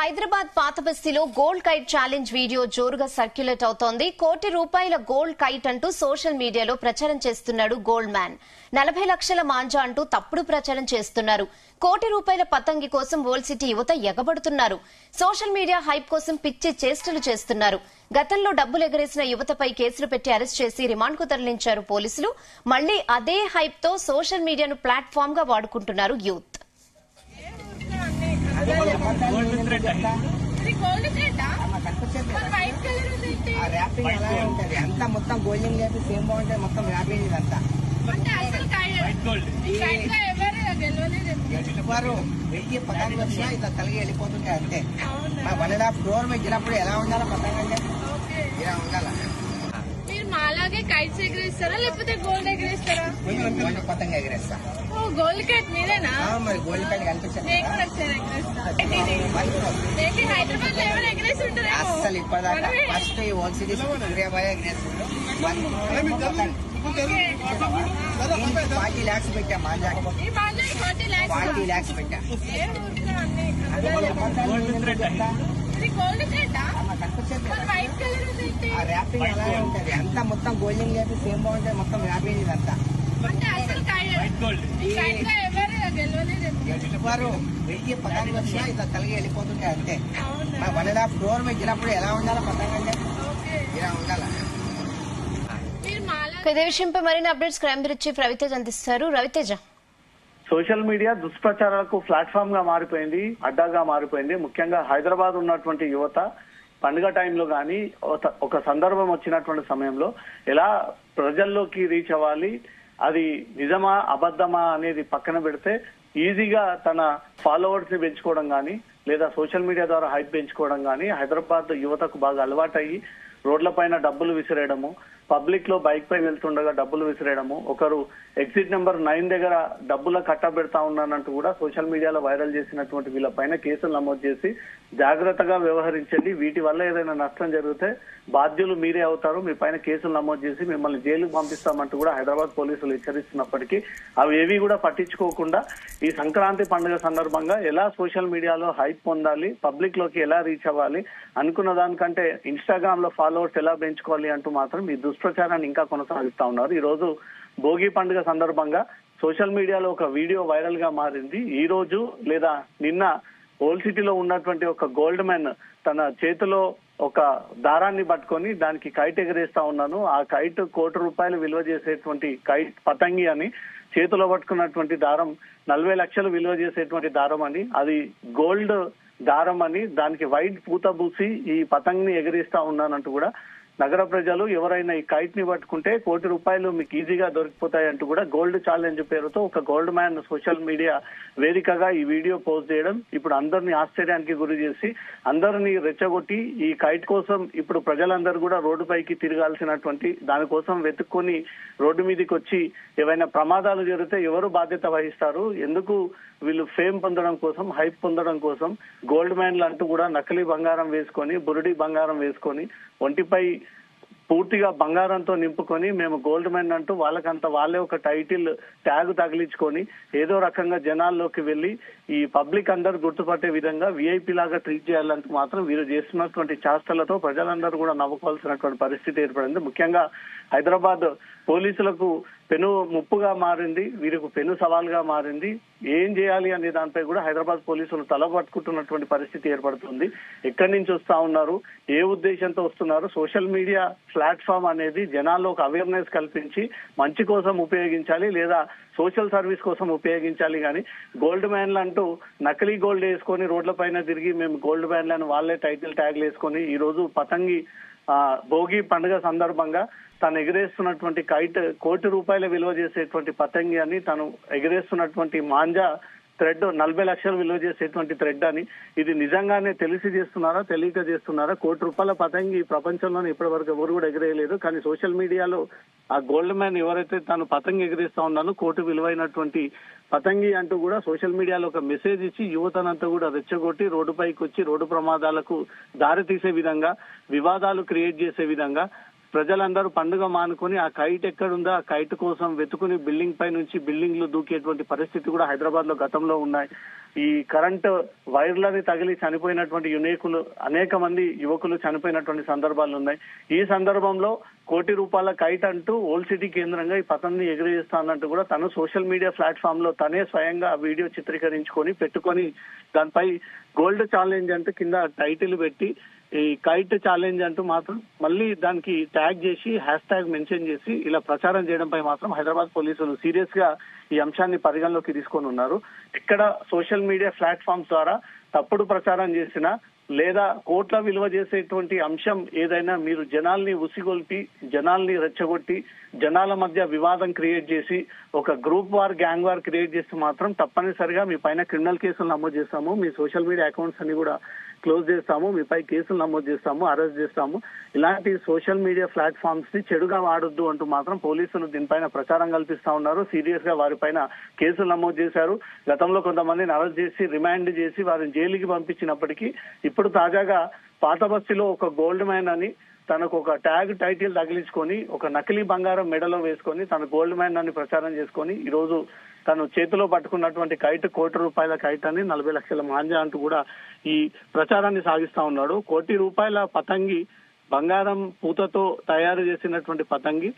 హైదరాబాద్ పాత బస్తీలో gold kite challenge video జోరుగా సర్క్యులేట్ అవుతోంది. ₹1 కోటి గోల్డ్ కైట్ అంటూ సోషల్ మీడియాలో ప్రచారం చేస్తున్నాడు గోల్డ్ మ్యాన్. 40 లక్షల మాంజా అంటూ తప్పుడు ప్రచారం చేస్తున్నారు. ₹1 కోటి పతంగి కోసం ఓల్డ్ సిటీ యువత ఎగబడుతున్నారు. సోషల్ మీడియా హైప్ కోసం పిచ్చి చేష్టలు చేస్తున్నారు. గతంలో డబ్బులు ఎగరేసిన యువతపై కేసులు పెట్టి అరెస్ట్ చేసి రిమాండ్ కు తరలించారు పోలీసులు. మళ్లీ అదే హైప్ తో సోషల్ మీడియాను ప్లాట్ఫామ్ గా వాడుకుంటున్నారు యూత్. అంతా మొత్తం గోల్డింగ్ చేసి సేమ్ బాగుంటుంది. మొత్తం ర్యాపింగ్ ఇదంతా వారు 1000 పతంగ వచ్చినా ఇట్లా కలిగి వెళ్ళిపోతుంటే అంతే. 1.5 crore ఇచ్చినప్పుడు ఎలా ఉండాలి పతంగ అంటే ఇలా ఉండాలి. మీరు మాలాగే కైట్స్ ఎగరేస్తారా లేకపోతే గోల్డ్ ఎగరేస్తారా? గోల్డ్ పతంగ ఎగరేస్తా. గోల్డ్ కైట్ మీరేనా? మరి గోల్డ్ కైట్ కనిపిస్తుంది. హైదరాబాద్ లో ఎవరు ఎగరేసి ఉంటారు? అసలు ఇప్పటిదాకా ఫస్ట్ ఈ ఓల్డ్ సిటీ సూర్యాబాయ్ ఎగరేస్తుండ్రు. 40 lakhs పెట్టా మాంజా. 40 lakhs పెట్టా. ర్యాపింగ్ అలాగే ఉంటుంది. అంతా మొత్తం గోల్డింగ్ చేసి సేమ్ బాగుంటుంది. మొత్తం ర్యాపింగ్ ఇదంతా వారు 1000 పతంగ వచ్చినా ఇట్లా కలిగి వెళ్ళిపోతుంటే అంతే. 1.5 crore ఇచ్చినప్పుడు ఎలా ఉండాలి పతంగ అంటే ఇలా ఉండాలి. ఇదే విషయంపై మరిన్ని updates crime bureau chief Raviteja అందిస్తారు. రవితేజ, సోషల్ మీడియా దుష్ప్రచారాలకు ప్లాట్ఫామ్ గా మారిపోయింది, అడ్డాగా మారిపోయింది. ముఖ్యంగా హైదరాబాద్ ఉన్నటువంటి యువత పండుగ టైంలో గానీ ఒక సందర్భం వచ్చినటువంటి సమయంలో ఎలా ప్రజల్లోకి రీచ్ అవ్వాలి, అది నిజమా అబద్ధమా అనేది పక్కన పెడితే ఈజీగా తన ఫాలోవర్స్ ని పెంచుకోవడం గానీ లేదా సోషల్ మీడియా ద్వారా హైప్ పెంచుకోవడం గానీ హైదరాబాద్ యువతకు బాగా అలవాటయ్యి రోడ్లపైన డబ్బులు విసిరేయడము, పబ్లిక్ లో బైక్ పై వెళ్తుండగా డబ్బులు విసిరేయడము, ఒకరు ఎగ్జిట్ నెంబర్ 9 దగ్గర డబ్బుల కట్టబెడతా ఉన్నానంటూ కూడా సోషల్ మీడియాలో వైరల్ చేసినటువంటి వీళ్ళపైన కేసులు నమోదు చేసి జాగ్రత్తగా వ్యవహరించండి, వీటి వల్ల ఏదైనా నష్టం జరిగితే బాధ్యులు మీరే అవుతారు, మీ పైన కేసులు నమోదు చేసి మిమ్మల్ని జైలుకు పంపిస్తామంటూ కూడా హైదరాబాద్ పోలీసులు హెచ్చరిస్తున్నప్పటికీ అవి ఏవి కూడా పట్టించుకోకుండా ఈ సంక్రాంతి పండుగ సందర్భంగా ఎలా సోషల్ మీడియాలో హైప్ పొందాలి, పబ్లిక్ లోకి ఎలా రీచ్ అవ్వాలి, అనుకున్న దానికంటే ఇన్స్టాగ్రామ్ లో ఫాలోవర్స్ ఎలా పెంచుకోవాలి అంటూ మాత్రం ఈ దుష్ప్రచారాన్ని ఇంకా కొనసాగిస్తా ఉన్నారు. ఈ రోజు భోగి పండుగ సందర్భంగా సోషల్ మీడియాలో ఒక వీడియో వైరల్ గా మారింది. ఈ రోజు లేదా నిన్న ఓల్డ్ సిటీలో ఉన్నటువంటి ఒక గోల్డ్ మ్యాన్ తన చేతిలో ఒక దారాన్ని పట్టుకొని దానికి కైట్ ఎగరేస్తా ఉన్నాను, ఆ కైట్ ₹1 కోటి విలువ చేసేటువంటి కైట్ పతంగి అని, చేతిలో పట్టుకున్నటువంటి దారం 40 లక్షలు విలువ చేసేటువంటి దారం అని, అది గోల్డ్ దారం అని, దానికి వైట్ పూత పూసి ఈ పతంగిని ఎగరేస్తా ఉన్నానంటూ కూడా నగర ప్రజలు ఎవరైనా ఈ కైట్ ని పట్టుకుంటే ₹1 కోటి మీకు ఈజీగా దొరికిపోతాయంటూ కూడా గోల్డ్ ఛాలెంజ్ పేరుతో ఒక గోల్డ్ మ్యాన్ సోషల్ మీడియా వేదికగా ఈ వీడియో పోస్ట్ చేయడం ఇప్పుడు అందరినీ ఆశ్చర్యానికి గురి చేసి అందరినీ రెచ్చగొట్టి ఈ కైట్ కోసం ఇప్పుడు ప్రజలందరూ కూడా రోడ్డుపైకి తిరగాల్సినటువంటి దానికోసం వెతుక్కొని రోడ్డు మీదకి వచ్చి ఏవైనా ప్రమాదాలు జరిగితే ఎవరు బాధ్యత వహిస్తారు, ఎందుకు వీళ్ళు ఫేమ్ పొందడం కోసం హైప్ పొందడం కోసం గోల్డ్ మ్యాన్లు అంటూ కూడా నకిలీ బంగారం వేసుకొని బురుడి బంగారం వేసుకొని ఒంటిపై పూర్తిగా బంగారంతో నింపుకొని మేము గోల్డ్ మ్యాన్ అంటూ వాళ్ళకంతా వాళ్ళే ఒక టైటిల్ ట్యాగ్ తగిలించుకొని ఏదో రకంగా జనాల్లోకి వెళ్లి ఈ పబ్లిక్ అందరూ గుర్తుపట్టే విధంగా విఐపి లాగా ట్రీట్ చేయాలంటూ మాత్రం వీరు చేస్తున్నటువంటి చేష్టలతో ప్రజలందరూ కూడా నవ్వుకోవాల్సినటువంటి పరిస్థితి ఏర్పడింది. ముఖ్యంగా హైదరాబాద్ పోలీసులకు పెను ముప్పుగా మారింది, వీరికి పెను సవాల్గా మారింది. ఏం చేయాలి అనే దానిపై కూడా హైదరాబాద్ పోలీసులు తలపట్టుకుంటున్నటువంటి పరిస్థితి ఏర్పడుతుంది. ఎక్కడి నుంచి వస్తా ఉన్నారు, ఏ ఉద్దేశంతో వస్తున్నారు, సోషల్ మీడియా ప్లాట్ఫామ్ అనేది జనాల్లో ఒక అవేర్నెస్ కల్పించి మంచి కోసం ఉపయోగించాలి లేదా సోషల్ సర్వీస్ కోసం ఉపయోగించాలి. కానీ గోల్డ్ మ్యాన్లు అంటూ నకిలీ గోల్డ్ వేసుకొని రోడ్ల పైన తిరిగి మేము గోల్డ్ మ్యాన్లను వాళ్ళే టైటిల్ ట్యాగ్లు వేసుకొని ఈ రోజు పతంగి భోగి పండుగ సందర్భంగా తను ఎగరేస్తున్నటువంటి కైట్ ₹1 కోటి విలువ చేసేటువంటి పతంగి అని, తను ఎగరేస్తున్నటువంటి మాంజా థ్రెడ్ 40 లక్షలు విలువ చేసేటువంటి థ్రెడ్ అని, ఇది నిజంగానే తెలిసి చేస్తున్నారా తెలియక చేస్తున్నారా? ₹1 కోటి పతంగి ప్రపంచంలోనే ఇప్పటి వరకు ఎవరు కూడా ఎగరేయలేదు. కానీ సోషల్ మీడియాలో ఆ గోల్డ్ మ్యాన్ ఎవరైతే తాను పతంగి ఎగరేస్తా ఉన్నానో ₹1 కోటి విలువైనటువంటి పతంగి అంటూ కూడా సోషల్ మీడియాలో ఒక మెసేజ్ ఇచ్చి యువతనంతా కూడా రెచ్చగొట్టి రోడ్డుపైకి వచ్చి రోడ్డు ప్రమాదాలకు దారి తీసే విధంగా, వివాదాలు క్రియేట్ చేసే విధంగా ప్రజలందరూ పండుగ మానుకొని ఆ కైట్ ఎక్కడుందో ఆ కైట్ కోసం వెతుకుని బిల్డింగ్ పై నుంచి బిల్డింగ్లు దూకేటువంటి పరిస్థితి కూడా హైదరాబాద్ లో గతంలో ఉన్నాయి. ఈ కరెంటు వైర్లని తగిలి చనిపోయినటువంటి అనేక మంది యువకులు చనిపోయినటువంటి సందర్భాలు ఉన్నాయి. ఈ సందర్భంలో ₹1,00,00,000 కైట్ అంటూ ఓల్డ్ సిటీ కేంద్రంగా ఈ పతంని ఎగిరేస్తానంటూ కూడా తను సోషల్ మీడియా ప్లాట్ఫామ్ లో తనే స్వయంగా వీడియో చిత్రీకరించుకొని పెట్టుకొని దానిపై గోల్డ్ ఛాలెంజ్ అంటూ కింద టైటిల్ పెట్టి ఈ కైట్ ఛాలెంజ్ అంటూ మాత్రం మళ్ళీ దానికి ట్యాగ్ చేసి #, మెన్షన్ చేసి ఇలా ప్రచారం చేయడంపై మాత్రం హైదరాబాద్ పోలీసులు సీరియస్ గా ఈ అంశాన్ని పరిగణలోకి తీసుకొని ఉన్నారు. ఇక్కడ సోషల్ మీడియా ప్లాట్ఫామ్స్ ద్వారా తప్పుడు ప్రచారం చేసినా లేదా కోట్ల విలువ చేసేటువంటి అంశం ఏదైనా మీరు జనాల్ని ఉసిగొల్పి జనాల్ని రెచ్చగొట్టి జనాల మధ్య వివాదం క్రియేట్ చేసి ఒక group war gang war create చేస్తే మాత్రం తప్పనిసరిగా మీ పైన క్రిమినల్ కేసులు నమోదు చేస్తాము, మీ సోషల్ మీడియా అకౌంట్స్ అన్ని కూడా క్లోజ్ చేస్తాము, మీపై కేసులు నమోదు చేస్తాము, అరెస్ట్ చేస్తాము. ఇలాంటి సోషల్ మీడియా ప్లాట్ఫామ్స్ ని చెడుగా వాడొద్దు అంటూ మాత్రం పోలీసులు దీనిపైన ప్రచారం కల్పిస్తా ఉన్నారు. సీరియస్ గా వారిపైన కేసులు నమోదు చేశారు. గతంలో కొంతమందిని అరెస్ట్ చేసి రిమాండ్ చేసి వారిని జైలుకి పంపించినప్పటికీ ఇప్పుడు తాజాగా పాత బస్తీలో ఒక గోల్డ్ మ్యాన్ అని తనకు ఒక ట్యాగ్ టైటిల్ తగిలించుకొని ఒక నకిలీ బంగారం మెడలో వేసుకొని తన గోల్డ్ మ్యాన్ అని ప్రచారం చేసుకొని ఈ రోజు తను చేతిలో పట్టుకున్నటువంటి కైట్ ₹1,00,00,000 కైట్ అని 40 లక్షల మాంజా అంటూ కూడా ఈ ప్రచారాన్ని సాగిస్తా ఉన్నాడు. ₹1,00,00,000 పతంగి బంగారం పూతతో తయారు చేసినటువంటి పతంగి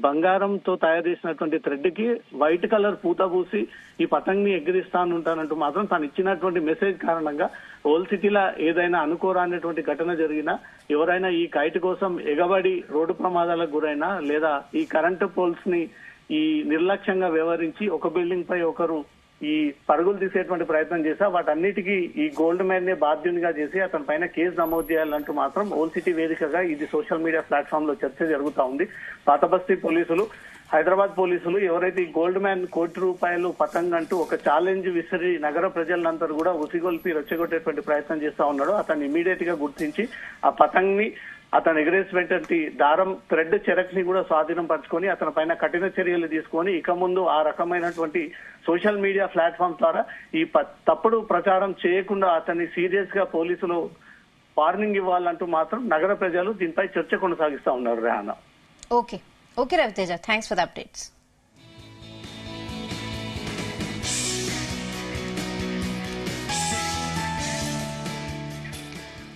బంగారంతో తయారు చేసినటువంటి థ్రెడ్ కి వైట్ కలర్ పూత పూసి ఈ పతంగిని ఎగిరిస్తానుంటానంటూ మాత్రం తను ఇచ్చినటువంటి మెసేజ్ కారణంగా ఓల్డ్ సిటీలో ఏదైనా అనుకోరానటువంటి ఘటన జరిగినా ఎవరైనా ఈ కైట్ కోసం ఎగబడి రోడ్డు ప్రమాదాలకు గురైనా లేదా ఈ కరెంటు పోల్స్ ని ఈ నిర్లక్ష్యంగా వ్యవహరించి ఒక బిల్డింగ్ పై ఒకరు ఈ పరుగులు తీసేటువంటి ప్రయత్నం చేశా వాటన్నిటికీ ఈ గోల్డ్ మ్యాన్ నే బాధ్యునిగా చేసి అతని పైన కేసు నమోదు చేయాలంటూ మాత్రం ఓల్డ్ సిటీ వేదికగా ఇది సోషల్ మీడియా ప్లాట్ఫామ్ లో చర్చ జరుగుతా ఉంది. పాతబస్తీ పోలీసులు హైదరాబాద్ పోలీసులు ఎవరైతే ఈ గోల్డ్ మ్యాన్ ₹1,00,00,000 పతంగ్ అంటూ ఒక ఛాలెంజ్ విసిరి నగర ప్రజలందరూ కూడా ఉసిగొల్పి రెచ్చగొట్టేటువంటి ప్రయత్నం చేస్తా ఉన్నాడు. అతన్ని ఇమీడియట్ గా గుర్తించి ఆ పతంగ్ ని అతను ఎగరేసినటువంటి దారం థ్రెడ్ చెరక్ ని కూడా స్వాధీనం పరుచుకొని అతని పైన కఠిన చర్యలు తీసుకొని ఇక ముందు ఆ రకమైనటువంటి సోషల్ మీడియా ప్లాట్ఫామ్ ద్వారా ఈ తప్పుడు ప్రచారం చేయకుండా అతన్ని సీరియస్ గా పోలీసులు వార్నింగ్ ఇవ్వాలంటూ మాత్రం నగర ప్రజలు దీనిపై చర్చ కొనసాగిస్తా ఉన్నారు. Rehana. Okay Raviteja, thanks for the updates.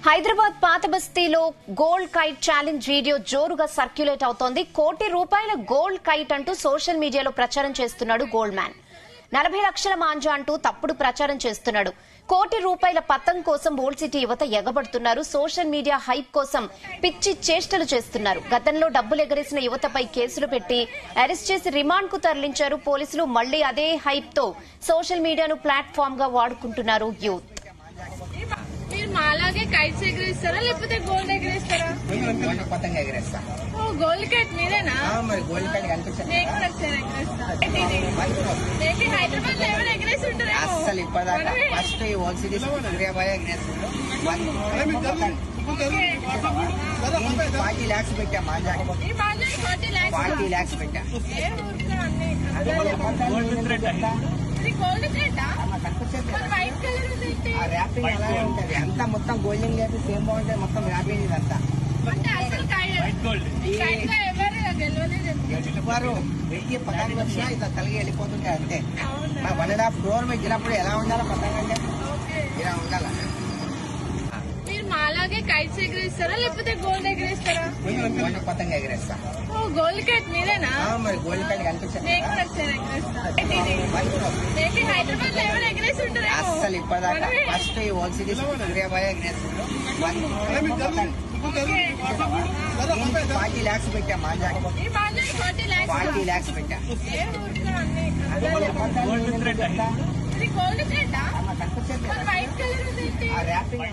Hyderabad పాత బస్తీలో గోల్డ్ కైట్ ఛాలెంజ్ వీడియో జోరుగా సర్క్యులేట్ అవుతోంది. ₹1,00,00,000 గోల్డ్ కైట్ అంటూ సోషల్ మీడియాలో ప్రచారం చేస్తున్నాడు గోల్డ్ మ్యాన్. 40 లక్షల మాంజా అంటూ తప్పుడు ప్రచారం చేస్తున్నాడు. ₹1,00,00,000 పతంగ్ కోసం ఓల్డ్ సిటీ యువత ఎగబడుతున్నారు. సోషల్ మీడియా హైప్ కోసం పిచ్చి చేష్టలు చేస్తున్నారు. గతంలో డబ్బులు ఎగరేసిన యువతపై కేసులు పెట్టి అరెస్ట్ చేసి రిమాండ్ కు తరలించారు పోలీసులు. మళ్లీ అదే హైప్ తో సోషల్ మీడియాను ప్లాట్ఫామ్ గా వాడుకుంటున్నారు యూత్. మీరు మాలాగే కైట్స్ ఎగరేస్తారా లేకపోతే గోల్డ్ ఎగరేస్తారా? పతంగ ఎగరేస్తా. గోల్డ్ కైట్ మీరేనా? మరి గోల్డ్ కైట్ కనిపిస్తుంది. నేను కూడా ఒకసారి ఎగరేస్తా. హైదరాబాద్ లో ఎవరు ఎగరేసి ఉంటారు? అసలు ఇప్పటిదాకా ఫస్ట్ ఈ ఓల్డ్ సిటీ సూర్యాబాయ్ ఎగరేస్తుండ్రు. 40 lakhs పెట్టా మాంజాకి. 40 lakhs పెట్టా. గోల్డ్ కైటా? వైట్ కలర్ ఆ ర్యాపింగ్ అలాగే ఉంటది. అంతా మొత్తం గోల్డెన్ లేపి సేమ్ బాగుంటది. మొత్తం ర్యాపింగ్ ఇదంతా అంటే అసలు ఎవరు 1000 పతంగులు వచ్చినా ఇట్లా కలిగి వెళ్ళిపోతుంటాయి అంతే. 1.5 crore పెట్టినప్పుడు ఎలా ఉండాలి పతంగ అంటే ఇలా ఉండాలి. మీరు మాలాగే కైట్స్ ఎగరేస్తారా లేకపోతే గోల్డ్ ఎగరేస్తారా? పతంగ ఎగరేస్తా. గోల్డ్ కైట్ మీరేనా? మరి గోల్డ్ కైట్ కనిపిస్తుంది. నేను కూడా ఒకసారి ఎగరేస్తా. హైదరాబాద్ లో ఎవరు ఎగరేసి ఉంటారు? అసలు ఇప్పటిదాకా ఫస్ట్ ఈ ఓల్డ్ సిటీ సూర్యాబాయ్ ఎగరేస్తుండ్రు. 40 lakhs పెట్టా మాంజాకి. 40 lakhs పెట్టా. గోల్డ్ కైటా? వైట్ కలర్ ఆ ర్యాపింగ్